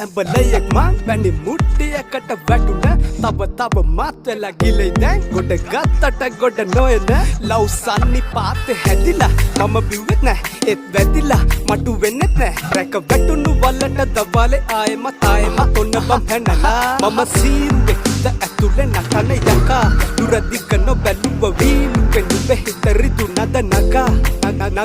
ඇඹලයෙක් මං වැනි මුට්ටියකට වැටුණ තව මත් වෙලා ගිලෙයි දැන් ගොඩ ගත්තට ගොඩ නොයන ලව් සන්නි පාතේ හැදිලා මම බිව්වෙත් නෑ ඒත් වැදිලා මටු වෙන්නෙත් නෑ රැක වැටුණු වලට දවාලේ ආයෙමත් ඔන්න බම් පැනලා මම සීරුවෙක්ද ඇතුලේ නටන යකා දුරදිග නොබැලුව වීලුවෙන් නුඹ හිත රිදුනද නගා